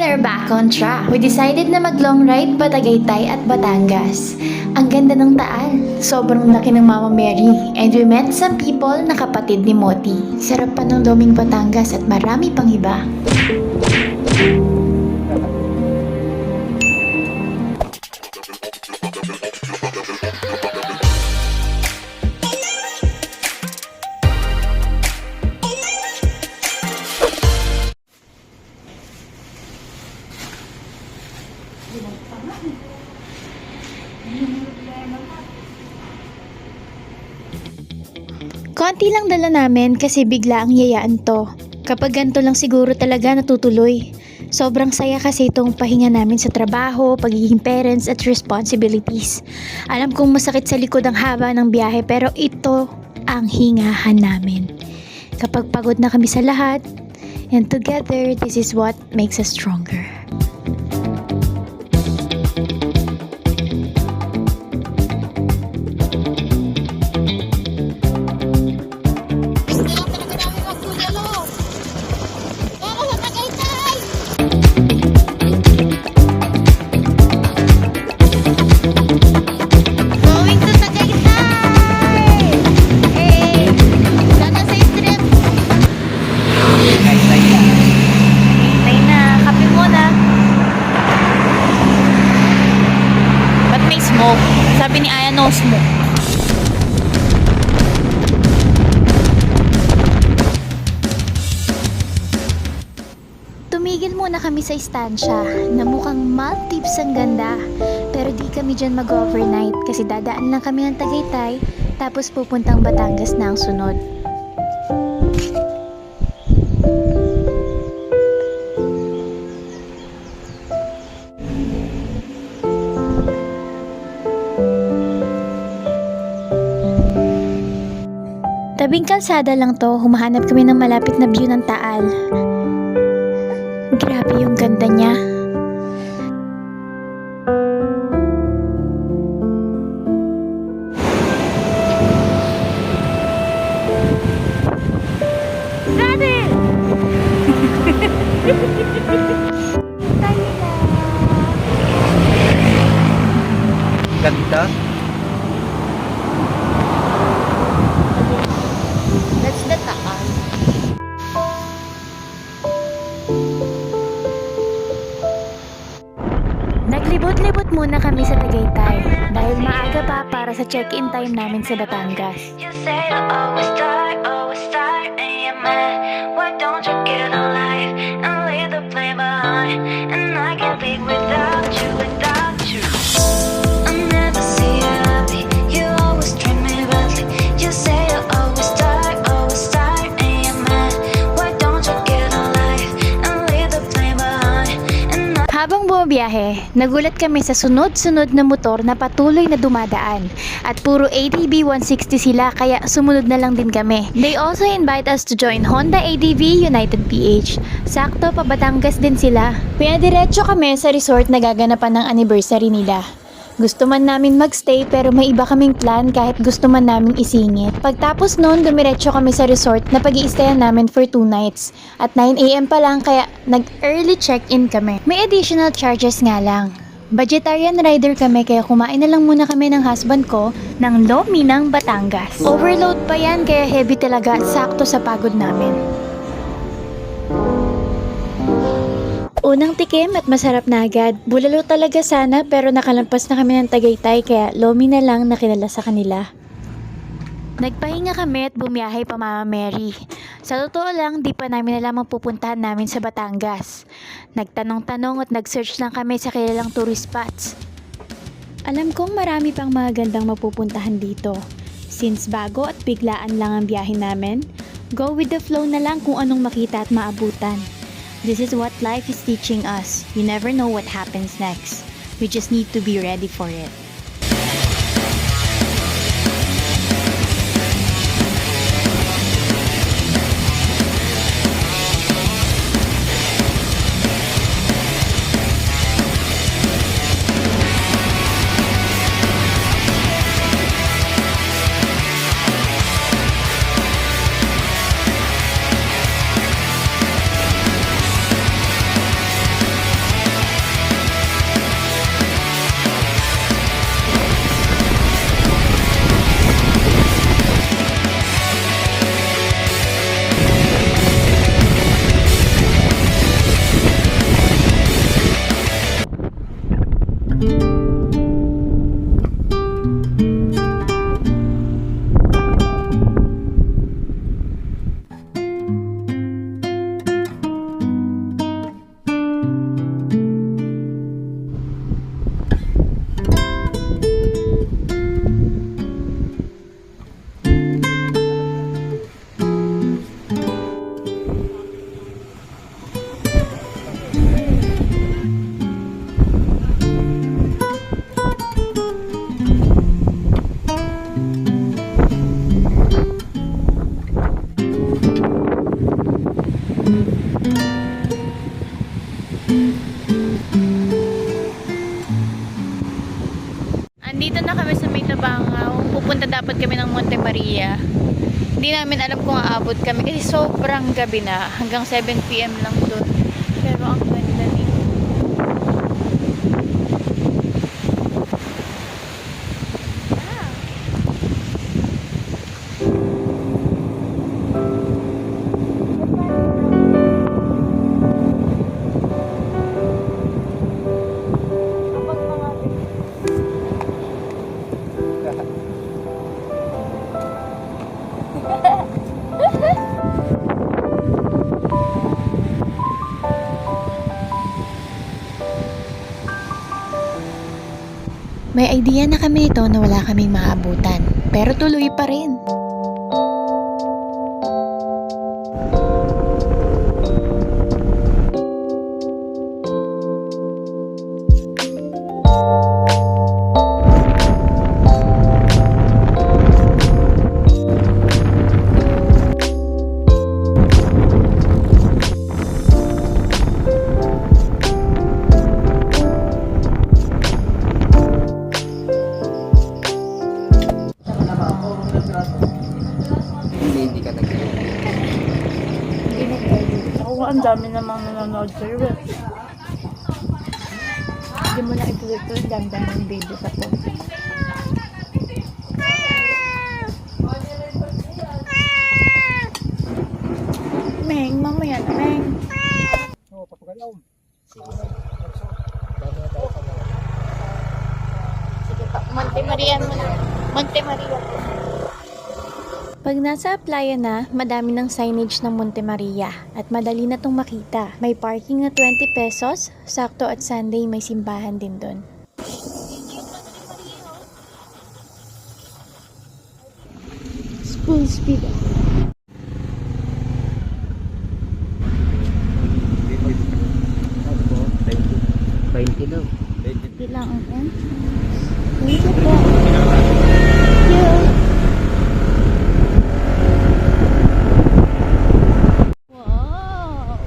and are back on track. We decided na mag-long ride pa Tagaytay at Batangas. Ang ganda ng Taal, sobrang laki ng Mama Mary. And we met some people na kapatid ni Moti. Sarap pa ng Loming Batangas at marami pang iba. Konti lang dala namin kasi bigla ang yayaan to. Kapag ganito lang siguro talaga natutuloy. Sobrang saya kasi itong pahinga namin sa trabaho, pagiging parents at responsibilities. Alam kong masakit sa likod ang haba ng biyahe pero ito ang hingahan namin. Kapag pagod na kami sa lahat, and together, this is what makes us stronger. Sabi ni Aya, no smoke. Tumigil muna kami sa istansya na mukhang Maldives ang ganda. Pero di kami dyan mag-overnight kasi dadaan lang kami ng Tagaytay tapos pupuntang Batangas na ang sunod. Tabing kalsada lang to, humahanap kami ng malapit na view ng Taal. Grabe yung ganda niya. Daddy! Ganda. That's the Taal. Naglibot-libot muna kami sa Tagaytay dahil maaga pa para sa check-in time namin sa Batangas. You say you always start, and you're mad. Why don't you get a life and leave the blame behind? And I can't live without you, without you. I never see you happy. You always treat me badly. You say you always start, and you're mad. Why don't you get a life and leave the blame behind? And I Habang bumabiyahe, nagulat kami sa sunod-sunod na motor na patuloy na dumadaan. At puro ADV 160 sila kaya sumunod na lang din kami. They also invite us to join Honda ADV United PH. Sakto pa Batangas din sila. Pinadiretso kami sa resort na gaganapan ng anniversary nila. Gusto man namin magstay pero may iba kaming plan kahit gusto man namin isingit. Pagtapos noon, dumiretso kami sa resort na pag-iistayan namin for 2 nights. At 9 AM pa lang kaya nag-early check-in kami. May additional charges nga lang. Vegetarian rider kami kaya kumain na lang muna kami ng husband ko ng lomi ng Batangas. Overload pa yan kaya heavy talaga, sakto sa pagod namin. Unang tikim at masarap na agad. Bulalo talaga sana pero nakalampas na kami ng Tagaytay kaya lomi na lang na kilala sa kanila. Nagpahinga kami at bumiyahe pa Mama Mary. Sa totoo lang, di pa namin alam ang pupuntahan namin sa Batangas. Nagtanong-tanong at nag-search lang kami sa kilalang tourist spots. Alam kong marami pang mga gandang mapupuntahan dito. Since bago at biglaan lang ang biyahe namin, go with the flow na lang kung anong makita at maabutan. This is what life is teaching us. You never know what happens next. We just need to be ready for it. Maria. Hindi namin alam kung aabot kami kasi sobrang gabi na. Hanggang 7 PM lang doon. Pero ang ganda nito. May idea na kami ito na wala kaming maabutan, pero tuloy pa rin. Hindi ka nag-iwan. Ako ang dami namang nanonood sa'yo eh. Hindi mo na ituloy ito. Ang dami ng video sa phone. Meng, mamaya na, Meng. Oo, papagalaw. Sige pa, Monte Maria mo na. Monte Maria. Pag nasa playa na, madami ng signage ng Monte Maria at madali na tong makita. May parking na 20 pesos, sakto at Sunday may simbahan din doon. Full speed. Hindi mo ito. Ano po? 20 daw. Bilang ang entrance. Wait po. Wow!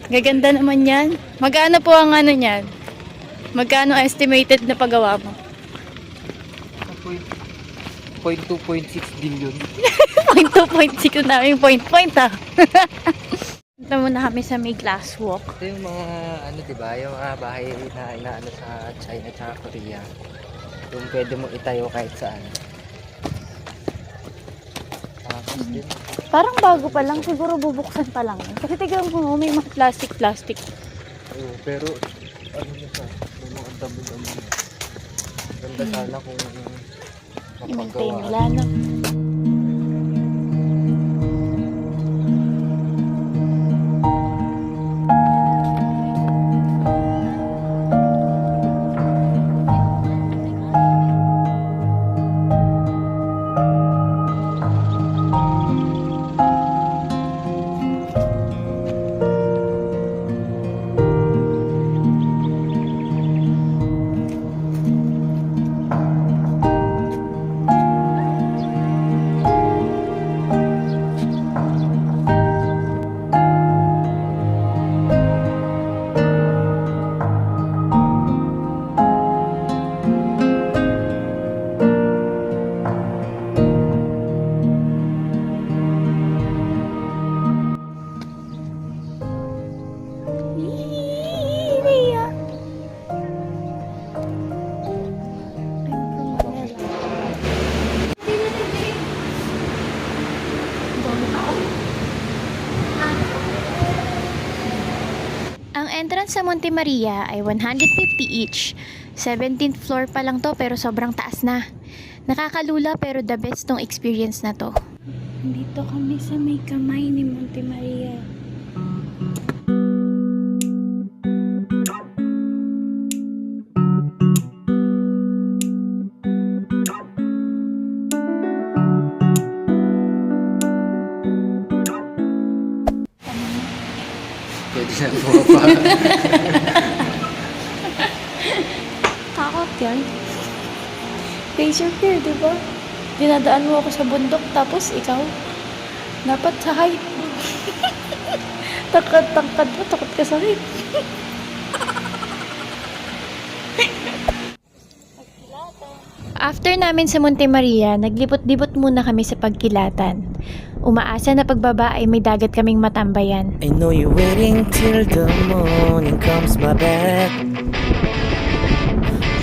Gaganda naman yan. Magkano po ang ano niyan? Magkano estimated na paggawa mo? 0.2.6 billion. 2.6 na namin point ah. Punta muna kami sa may glass walk. Ito yung mga ano, diba? Yung mga bahay na inaano sa China at Korea. Yung pwede mo itayo kahit saan. Tapos din. Parang bago pa lang, siguro bubuksan pa lang. Kasi tignan mo, may mga plastic. Oo, pero ano na siya? May mga damo-damo na. Ganda sana kung I-maintain mapagawa. nila, no? Ang entrance sa Monte Maria ay 150 each. 17th floor pa lang to pero sobrang taas na. Nakakalula pero the best tong experience na to. Dito kami sa may kamay ni Monte Maria. Pwede na bumaba. Takot yan. Face your fear, di ba? Dinadaan mo ako sa bundok, tapos ikaw, dapat sa height. Tangkad mo, takot ka sa height. After namin sa Monte Maria, naglibot-libot muna kami sa pagkilatan. Umaasa na pagbaba ay may dagat kaming matambayan. I know you're waiting till the morning comes my back.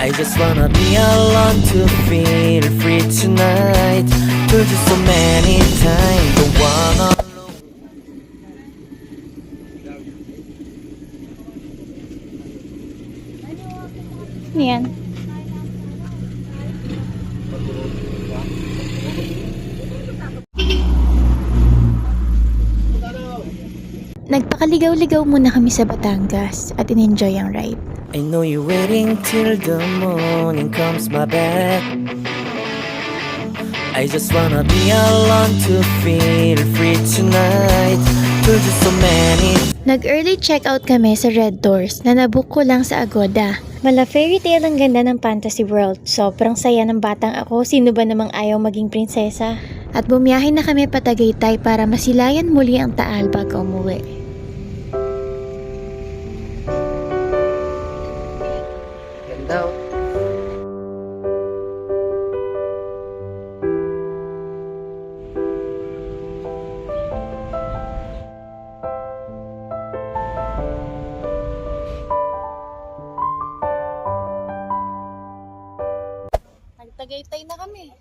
I just wanna be alone to feel free tonight. Told you so many times, don't wanna. Ano yan? Nagpakaligaw-ligaw muna kami sa Batangas at in-enjoy ang ride. I know you're waiting till the morning comes my back. I just wanna be alone to feel free tonight. Told you so many. Nag-early check-out kami sa Red Doors na nabook ko lang sa Agoda. Mala fairy tale ang ganda ng Fantasy World. Sobrang saya ng batang ako, sino ba namang ayaw maging prinsesa? At bumiyahe na kami pa Tagaytay para masilayan muli ang Taal bago umuwi. Ganda oh. Nagtagaytay na kami.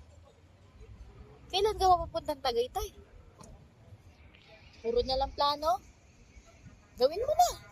Kailan ka mapupuntang Tagaytay? Puro na lang plano? Gawin mo na.